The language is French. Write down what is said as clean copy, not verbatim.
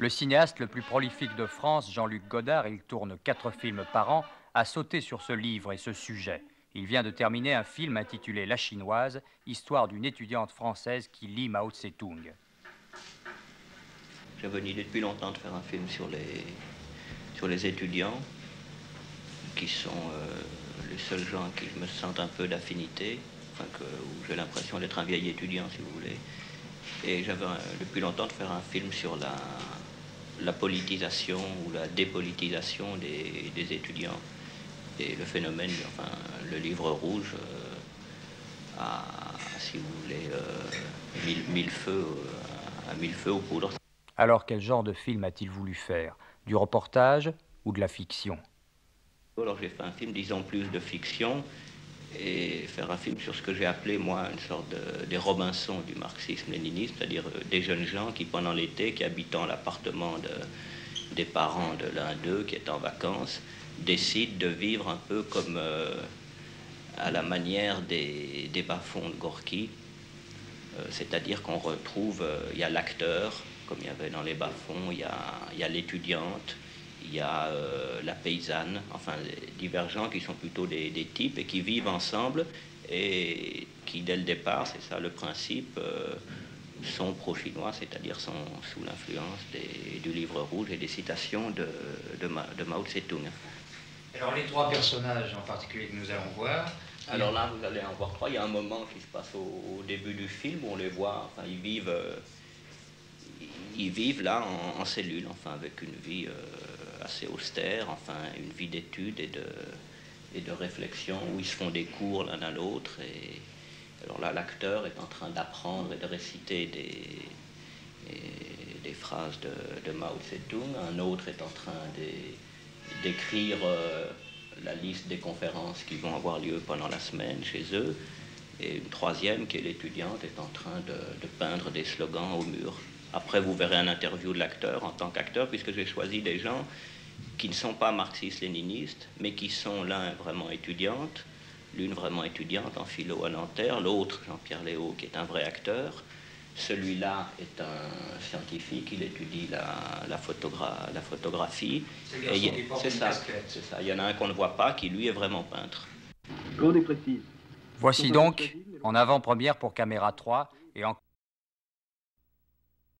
Le cinéaste le plus prolifique de France, Jean-Luc Godard, il tourne 4 films par an, a sauté sur ce livre et ce sujet. Il vient de terminer un film intitulé La Chinoise, histoire d'une étudiante française qui lit Mao Tse-tung. J'avais une idée depuis longtemps de faire un film sur les étudiants, qui sont les seuls gens qui me sentent un peu d'affinité, enfin où j'ai l'impression d'être un vieil étudiant, si vous voulez. Et j'avais depuis longtemps de faire un film sur la politisation ou la dépolitisation des étudiants. Et le phénomène, enfin, le livre rouge a, si vous voulez, mille feux aux poudres. Alors quel genre de film a-t-il voulu faire? Du reportage ou de la fiction? Alors j'ai fait un film, disons, plus de fiction, et faire un film sur ce que j'ai appelé, moi, une sorte des Robinson du marxisme-léninisme, c'est-à-dire des jeunes gens qui, pendant l'été, qui habitant l'appartement des parents de l'un d'eux, qui est en vacances, décident de vivre un peu comme à la manière des bas-fonds de Gorky, c'est-à-dire qu'on retrouve, il y a l'acteur, comme il y avait dans les bas-fonds, il y a l'étudiante, il y a la paysanne, enfin divergents qui sont plutôt des types et qui vivent ensemble et qui dès le départ, c'est ça le principe, sont pro-chinois, c'est-à-dire sont sous l'influence du livre rouge et des citations de Mao Tse-tung. Alors les 3 personnages en particulier que nous allons voir. Alors là, vous allez en voir 3. Il y a un moment qui se passe au début du film où on les voit, enfin ils vivent là en cellule, enfin avec une vie assez austère, enfin une vie d'études et de réflexion où ils se font des cours l'un à l'autre. Et alors là, l'acteur est en train d'apprendre et de réciter des phrases de Mao Tse-tung. Un autre est en train d'écrire la liste des conférences qui vont avoir lieu pendant la semaine chez eux. Et une troisième, qui est l'étudiante, est en train de peindre des slogans au mur. Après, vous verrez un interview de l'acteur en tant qu'acteur, puisque j'ai choisi des gens qui ne sont pas marxistes-léninistes, mais qui sont l'un vraiment étudiante, l'une vraiment étudiante en philo à Nanterre, l'autre, Jean-Pierre Léaud, qui est un vrai acteur. Celui-là est un scientifique, il étudie la photographie. C'est ça, c'est ça. Il y en a un qu'on ne voit pas, qui lui est vraiment peintre. Voici donc, en avant-première pour Caméra 3 et en